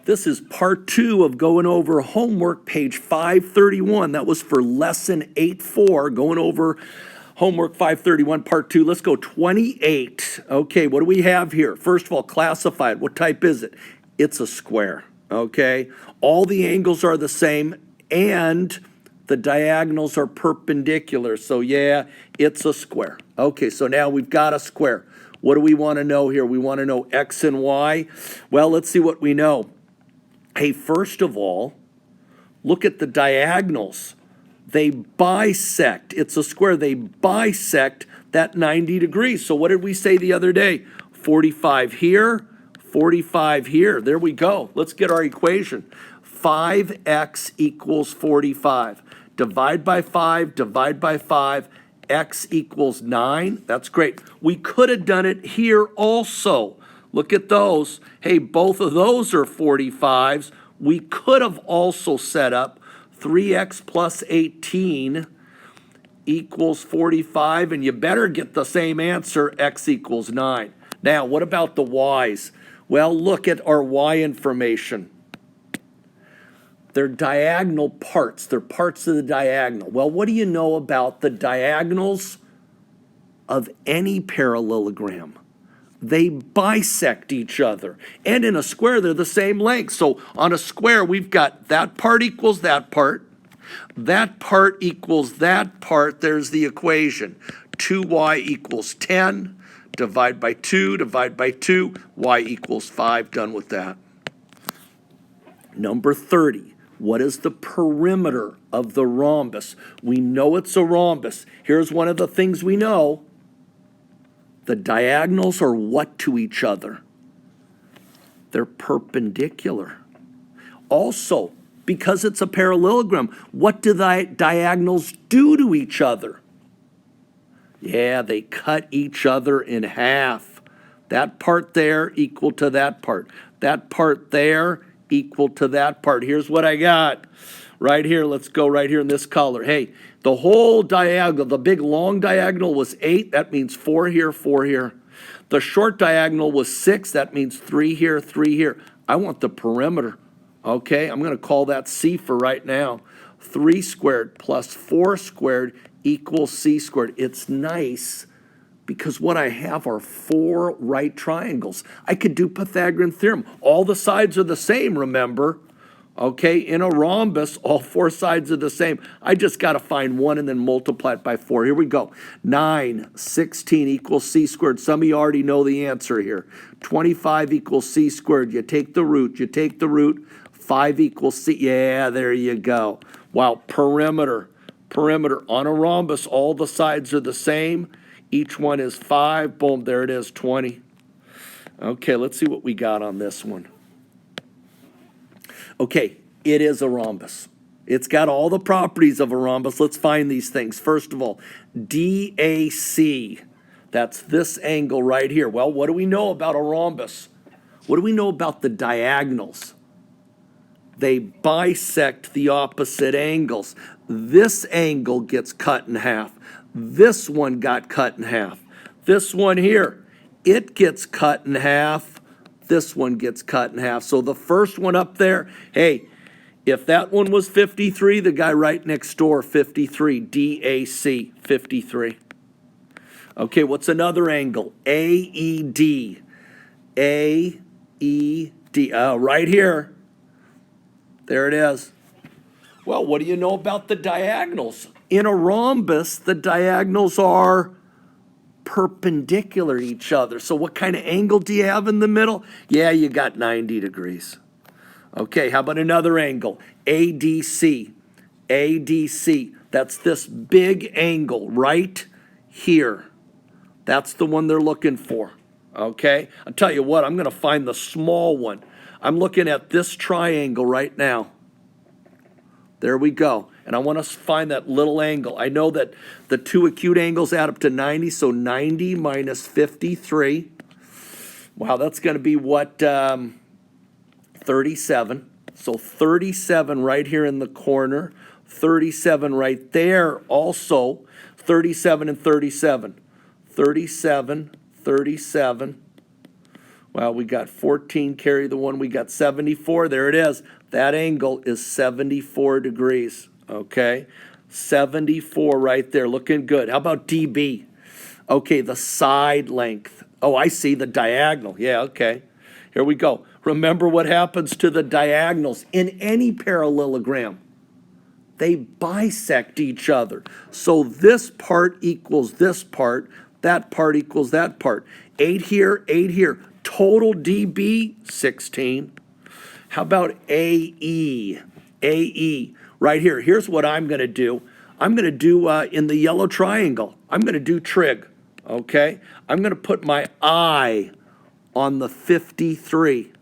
This is part 2 of going over homework, page 531. That was for lesson 8-4, going over homework 531, part 2. Let's go 28. Okay, what do we have here? First of all, classified. What type is it? It's a square, okay? All the angles are the same, and the diagonals are perpendicular. So yeah, it's a square. Okay, so now we've got a square. What do we want to know here? We want to know x and y. Well, let's see what we know. Hey, first of all, look at the diagonals. They bisect. It's a square. They bisect that 90 degrees. So what did we say the other day? 45 here, 45 here. There we go. Let's get our equation. 5x equals 45. Divide by 5, divide by 5. X equals 9. That's great. We could have done it here also. Look at those. Hey, both of those are 45s. We could have also set up 3x plus 18 equals 45, and you better get the same answer, x equals 9. Now, what about the y's? Well, look at our y information. They're diagonal parts. They're parts of the diagonal. Well, what do you know about the diagonals of any parallelogram? They bisect each other. And in a square, they're the same length. So on a square, we've got that part equals that part. That part equals that part. There's the equation. 2y equals 10. Divide by 2, divide by 2. Y equals 5. Done with that. Number 30. What is the perimeter of the rhombus? We know it's a rhombus. Here's one of the things we know. The diagonals are what to each other? They're perpendicular. Also, because it's a parallelogram, what do the diagonals do to each other? Yeah, they cut each other in half. That part there equal to that part. That part there equal to that part. Here's what I got right here. Let's go right here in this color. Hey, the whole diagonal, the big long diagonal was 8. That means 4 here, 4 here. The short diagonal was 6. That means 3 here, 3 here. I want the perimeter. Okay, I'm going to call that C for right now. 3 squared plus 4 squared equals C squared. It's nice because what I have are 4 right triangles. I could do Pythagorean theorem. All the sides are the same, remember? Okay, in a rhombus, all 4 sides are the same. I just got to find one and then multiply it by 4. Here we go. 9, 16 equals C squared. Some of you already know the answer here. 25 equals C squared. You take the root. You take the root. 5 equals C. Yeah, there you go. Wow, perimeter. Perimeter. On a rhombus, all the sides are the same. Each one is 5. Boom, there it is, 20. Okay, let's see what we got on this one. Okay, it is a rhombus. It's got all the properties of a rhombus. Let's find these things. First of all, DAC. That's this angle right here. Well, what do we know about a rhombus? What do we know about the diagonals? They bisect the opposite angles. This angle gets cut in half. This one got cut in half. This one here, it gets cut in half. This one gets cut in half. So the first one up there, hey, if that one was 53, the guy right next door, 53, DAC, 53. Okay, what's another angle? AED. AED. Right here. There it is. Well, what do you know about the diagonals? In a rhombus, the diagonals are perpendicular to each other. So what kind of angle do you have in the middle? Yeah, you got 90 degrees. Okay, how about another angle? ADC. ADC. That's this big angle right here. That's the one they're looking for. Okay? I'll tell you what, I'm going to find the small one. I'm looking at this triangle right now. There we go. And I want to find that little angle. I know that the 2 acute angles add up to 90, so 90 minus 53. Wow, that's going to be what? 37. So 37 right here in the corner. 37 right there also. 37 and 37. 37, 37. Well, we got 14, carry the 1, we got 74. There it is. That angle is 74 degrees, okay? 74 right there, looking good. How about DB? Okay, the side length. Oh, I see, the diagonal. Yeah, okay. Here we go. Remember what happens to the diagonals in any parallelogram. They bisect each other. So this part equals this part, that part equals that part. 8 here, 8 here. Total DB, 16. How about AE? AE, right here. Here's what I'm going to do. I'm going to do in the yellow triangle. I'm going to do trig, okay? I'm going to put my eye on the 53.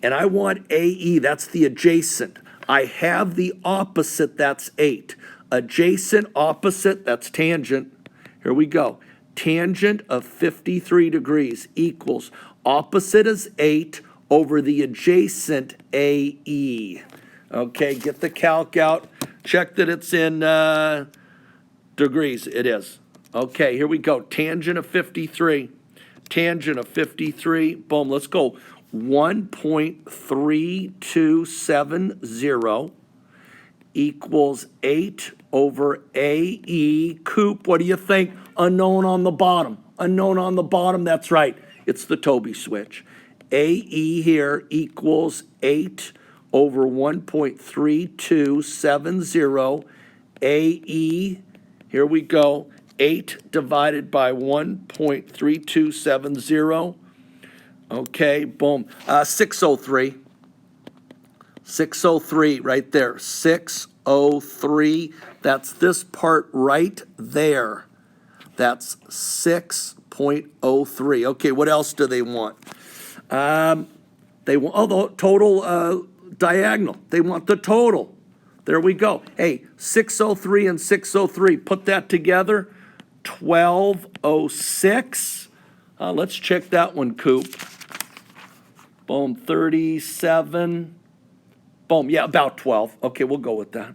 And I want AE, that's the adjacent. I have the opposite, that's 8. Adjacent, opposite, that's tangent. Here we go. Tangent of 53 degrees equals opposite is 8 over the adjacent AE. Okay, get the calc out. Check that it's in degrees. It is. Okay, here we go. Tangent of 53. Tangent of 53. Boom, let's go. 1.3270 equals 8 over AE. Coop, what do you think? Unknown on the bottom. Unknown on the bottom, that's right. It's the Toby switch. AE here equals 8 over 1.3270. AE, here we go. 8 divided by 1.3270. Okay, boom. 603. 603 right there. 603. That's this part right there. That's 6.03. Okay, what else do they want? They want the total diagonal. They want the total. There we go. Hey, 603 and 603. Put that together. 1206. Let's check that one, Coop. Boom, 37. Boom, yeah, about 12. Okay, we'll go with that.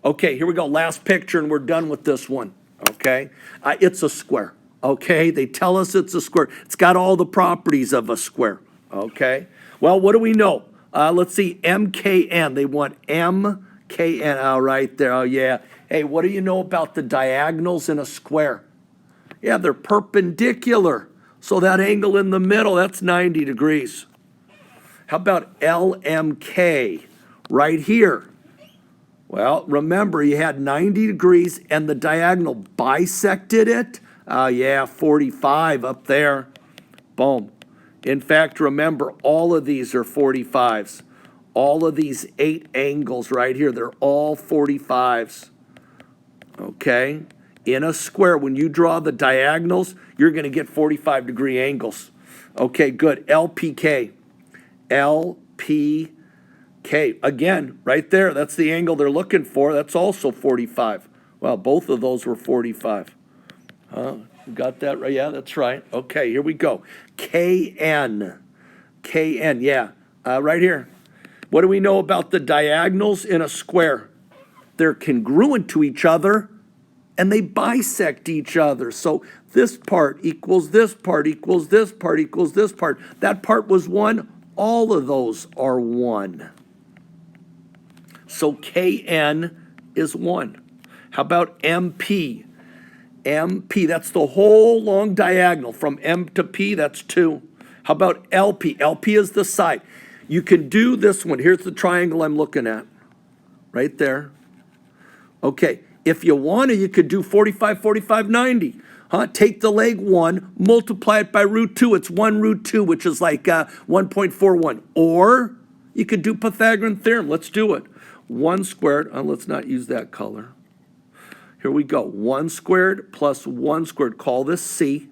Okay, here we go. Last picture, and we're done with this one. Okay, it's a square. Okay, they tell us it's a square. It's got all the properties of a square. Okay, well, what do we know? Let's see, MKN. They want MKN. Oh, right there. Oh, yeah. Hey, what do you know about the diagonals in a square? Yeah, they're perpendicular. So that angle in the middle, that's 90 degrees. How about LMK right here? Well, remember, you had 90 degrees and the diagonal bisected it. Yeah, 45 up there. Boom. In fact, remember, all of these are 45s. All of these 8 angles right here, they're all 45s. Okay? In a square, when you draw the diagonals, you're going to get 45-degree angles. Okay, good. LPK. LPK. Again, right there, that's the angle they're looking for. That's also 45. Well, both of those were 45. You got that right? Yeah, that's right. Okay, here we go. KN. KN, yeah. Right here. What do we know about the diagonals in a square? They're congruent to each other, and they bisect each other. So this part equals this part equals this part equals this part. That part was 1. All of those are 1. So KN is 1. How about MP? MP, that's the whole long diagonal. From M to P, that's 2. How about LP? LP is the side. You can do this one. Here's the triangle I'm looking at. Right there. Okay, if you wanted, you could do 45, 45, 90. Take the leg 1, multiply it by root 2. It's 1 root 2, which is like 1.41. Or you could do Pythagorean theorem. Let's do it. 1 squared, let's not use that color. Here we go. 1 squared plus 1 squared. Call this C.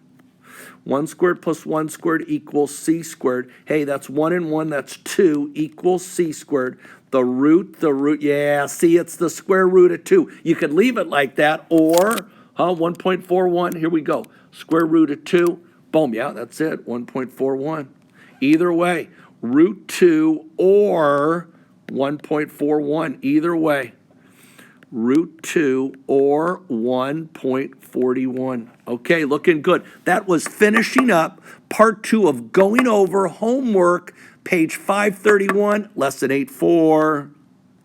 1 squared plus 1 squared equals C squared. Hey, that's 1 and 1. That's 2 equals C squared. The root, yeah, see, it's the square root of 2. You could leave it like that, or 1.41. Here we go. Square root of 2. Boom, yeah, that's it. 1.41. Either way, root 2 or 1.41. Either way. root 2 or 1.41. Okay, looking good. That was finishing up part 2 of going over homework, page 531, lesson 8.4.